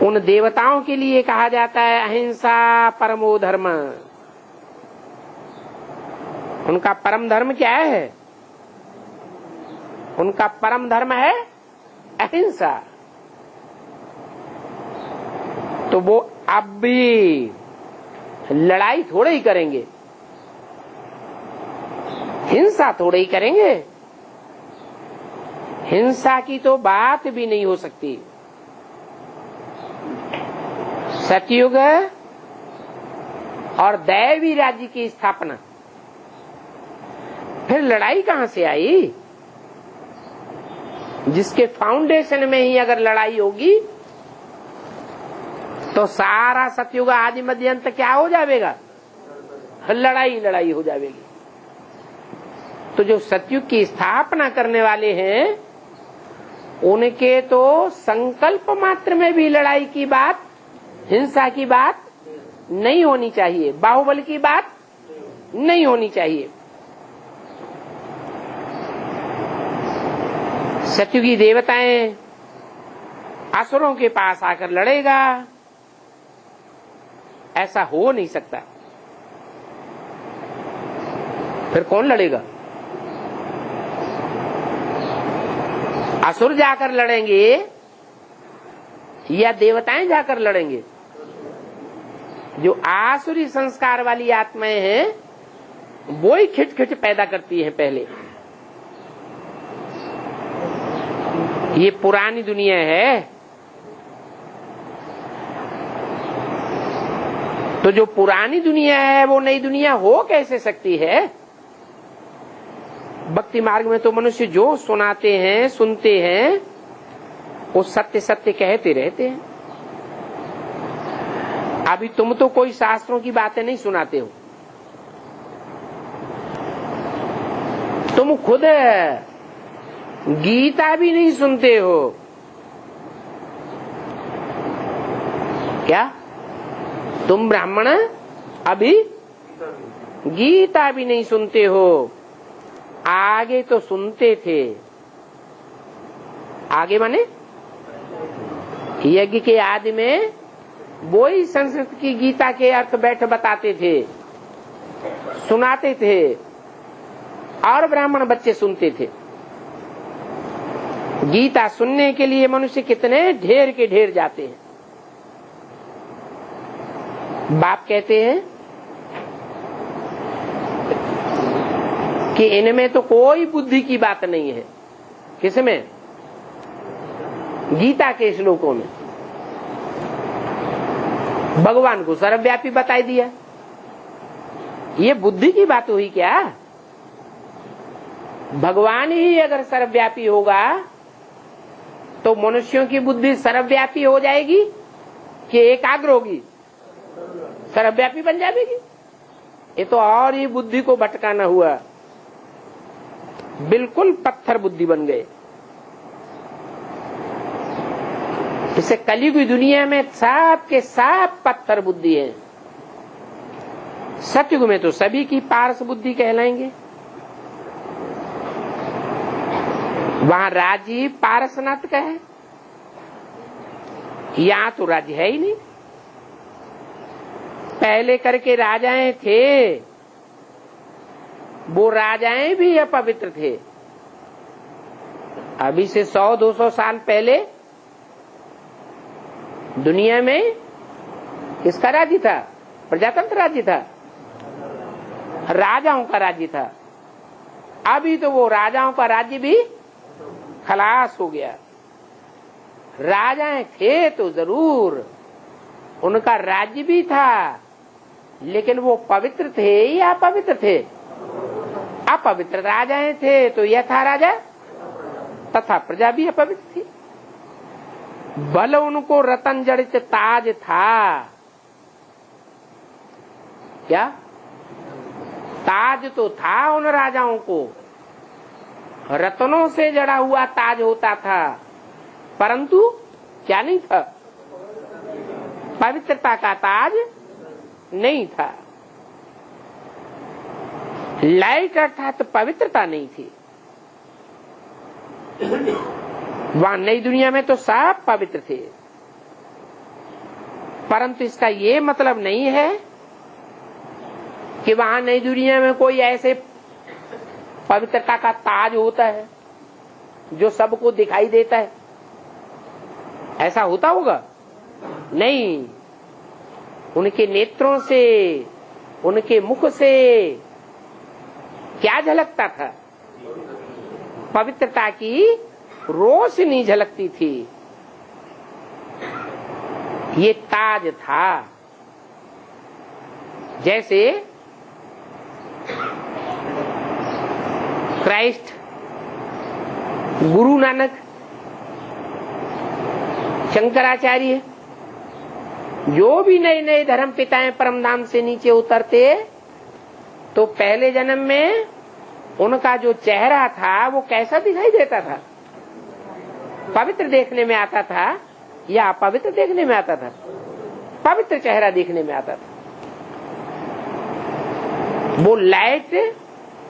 उन देवताओं के लिए कहा जाता है अहिंसा परमो धर्म। उनका परम धर्म क्या है? उनका परम धर्म है अहिंसा। तो वो अब भी लड़ाई थोड़े ही करेंगे, हिंसा थोड़े ही करेंगे। हिंसा की तो बात भी नहीं हो सकती। सतयुग और दैवी राज्य की स्थापना, फिर लड़ाई कहां से आई? जिसके फाउंडेशन में ही अगर लड़ाई होगी तो सारा सतयुग आदि मध्य अंत क्या हो जाएगा? लड़ाई लड़ाई हो जाएगी। तो जो सतयुग की स्थापना करने वाले हैं उनके तो संकल्प मात्र में भी लड़ाई की बात, हिंसा की बात नहीं होनी चाहिए, बाहुबल की बात नहीं होनी चाहिए। सतयुगी देवताएं असुरों के पास आकर लड़ेगा, ऐसा हो नहीं सकता। फिर कौन लड़ेगा? असुर जाकर लड़ेंगे या देवताएं जाकर लड़ेंगे? जो आसुरी संस्कार वाली आत्माएं हैं वो ही खिटखिट पैदा करती हैं पहले। ये पुरानी दुनिया है। तो जो पुरानी दुनिया है वो नई दुनिया हो कैसे सकती है? भक्ति मार्ग में तो मनुष्य जो सुनाते हैं, सुनते हैं, वो सत्य सत्य कहते रहते हैं। अभी तुम तो कोई शास्त्रों की बातें नहीं सुनाते हो, तुम खुद गीता भी नहीं सुनते हो। क्या तुम ब्राह्मण अभी गीता भी नहीं सुनते हो? आगे तो सुनते थे। आगे माने यज्ञ के आदि में वो ही संस्कृत की गीता के अर्थ बैठ बताते थे, सुनाते थे, और ब्राह्मण बच्चे सुनते थे। गीता सुनने के लिए मनुष्य कितने ढेर के ढेर जाते हैं। बाप कहते हैं कि इनमें तो कोई बुद्धि की बात नहीं है। किसमें? गीता के श्लोकों में भगवान को सर्वव्यापी बताई दिया। ये बुद्धि की बात हुई क्या? भगवान ही अगर सर्वव्यापी होगा तो मनुष्यों की बुद्धि सर्वव्यापी हो जाएगी कि एकाग्र होगी? सर्वव्यापी बन जाएगी। ये तो और ही बुद्धि को भटकाना हुआ, बिल्कुल पत्थर बुद्धि बन गए। इसे कलयुगी दुनिया में सब के सब पत्थर बुद्धि है। सतयुग में तो सभी की पारस बुद्धि कहलाएंगे। वहां राज्य पारसनाथ का है, यहां तो राज्य है ही नहीं। पहले करके राजाएं थे, वो राजाएं भी अपवित्र थे। अभी से 100-200 साल पहले दुनिया में किसका राज्य था? प्रजातंत्र राज्य था, राजाओं का राज्य था। अभी तो वो राजाओं का राज्य भी खलास हो गया। राजाएं थे तो जरूर, उनका राज्य भी था, लेकिन वो पवित्र थे या अपवित्र थे? अपवित्र राजाएं थे तो यथा राजा तथा प्रजा भी अपवित्र थी। बल उनको रतन जड़ित ताज था। क्या ताज तो था उन राजाओं को, रत्नों से जड़ा हुआ ताज होता था, परंतु क्या नहीं था? पवित्रता का ताज नहीं था। लाइट अर्थात पवित्रता नहीं थी। वहां नई दुनिया में तो सब पवित्र थे। परंतु इसका ये मतलब नहीं है कि वहां नई दुनिया में कोई ऐसे पवित्रता का ताज होता है जो सबको दिखाई देता है। ऐसा होता होगा? नहीं। उनके नेत्रों से, उनके मुख से क्या झलकता था? पवित्रता की रोशनी झलकती थी। ये ताज था। जैसे क्राइस्ट, गुरु नानक, शंकराचार्य, जो भी नए नए धर्म पिताएं परमधाम से नीचे उतरते तो पहले जन्म में उनका जो चेहरा था वो कैसा दिखाई देता था? पवित्र देखने में आता था या अपवित्र देखने में आता था? पवित्र चेहरा देखने में आता था। वो लाइट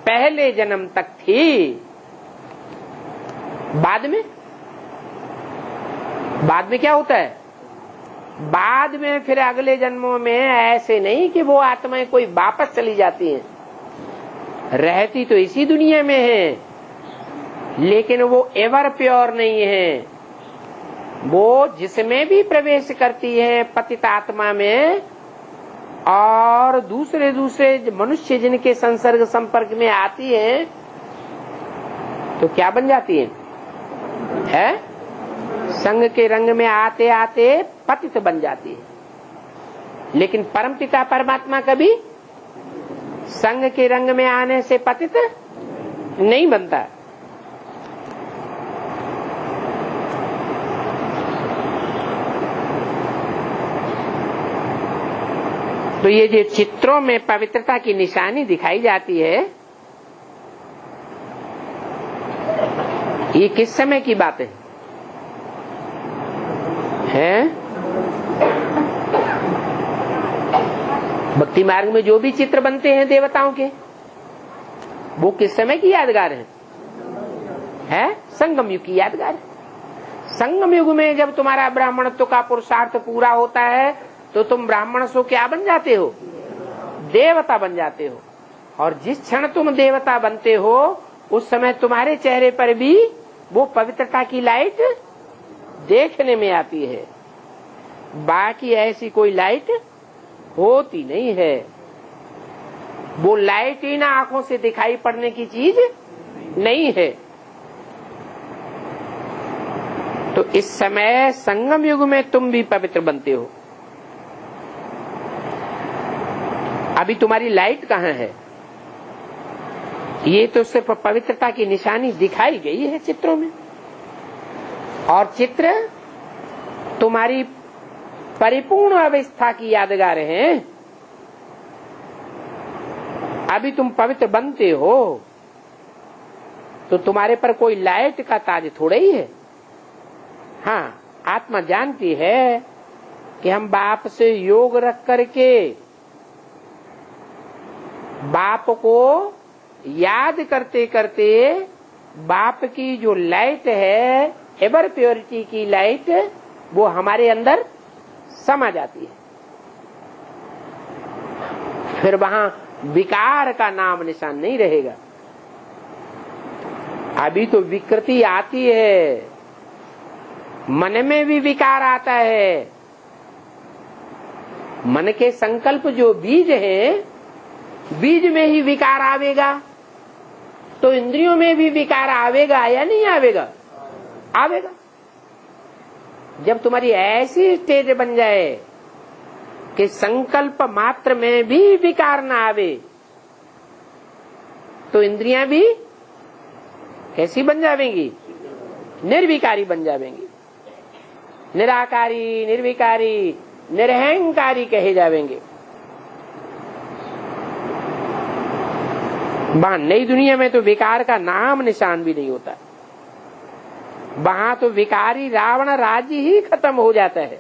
पहले जन्म तक थी। बाद में क्या होता है? बाद में फिर अगले जन्मों में ऐसे नहीं कि वो आत्माएं कोई वापस चली जाती हैं, रहती तो इसी दुनिया में है, लेकिन वो एवर प्योर नहीं है। वो जिसमें भी प्रवेश करती है पतित आत्मा में, और दूसरे मनुष्य जिनके संसर्ग संपर्क में आती है तो क्या बन जाती है? संग के रंग में आते आते पतित बन जाती है। लेकिन परमपिता परमात्मा कभी संग के रंग में आने से पतित नहीं बनता। तो ये जो चित्रों में पवित्रता की निशानी दिखाई जाती है, ये किस समय की बात है? भक्ति मार्ग में जो भी चित्र बनते हैं देवताओं के, वो किस समय की यादगार है? संगम युग की यादगार है। संगम युग में जब तुम्हारा ब्राह्मणत्व का पुरुषार्थ पूरा होता है तो तुम ब्राह्मण से क्या बन जाते हो? देवता बन जाते हो। और जिस क्षण तुम देवता बनते हो उस समय तुम्हारे चेहरे पर भी वो पवित्रता की लाइट देखने में आती है। बाकी ऐसी कोई लाइट होती नहीं है। वो लाइट ही ना आंखों से दिखाई पड़ने की चीज नहीं है। तो इस समय संगम युग में तुम भी पवित्र बनते हो। अभी तुम्हारी लाइट कहाँ है? ये तो सिर्फ पवित्रता की निशानी दिखाई गई है चित्रों में, और चित्र तुम्हारी परिपूर्ण अवस्था की यादगार हैं। अभी तुम पवित्र बनते हो तो तुम्हारे पर कोई लाइट का ताज थोड़ा ही है। हाँ, आत्मा जानती है कि हम बाप से योग रख करके बाप को याद करते करते बाप की जो लाइट है, एवर प्योरिटी की लाइट, वो हमारे अंदर समा जाती है। फिर वहां विकार का नाम निशान नहीं रहेगा। अभी तो विकृति आती है, मन में भी विकार आता है। मन के संकल्प जो बीज है, बीज में ही विकार आवेगा, तो इंद्रियों में भी विकार आवेगा या नहीं आवेगा? आवेगा। जब तुम्हारी ऐसी स्टेज बन जाए कि संकल्प मात्र में भी विकार ना आवे, तो इंद्रियां भी कैसी बन जावेंगी? निर्विकारी बन जावेंगी। निराकारी, निर्विकारी, निरहंकारी कहे जावेंगे। वहां नई दुनिया में तो विकार का नाम निशान भी नहीं होता। वहां तो विकारी रावण राज्य ही खत्म हो जाता है।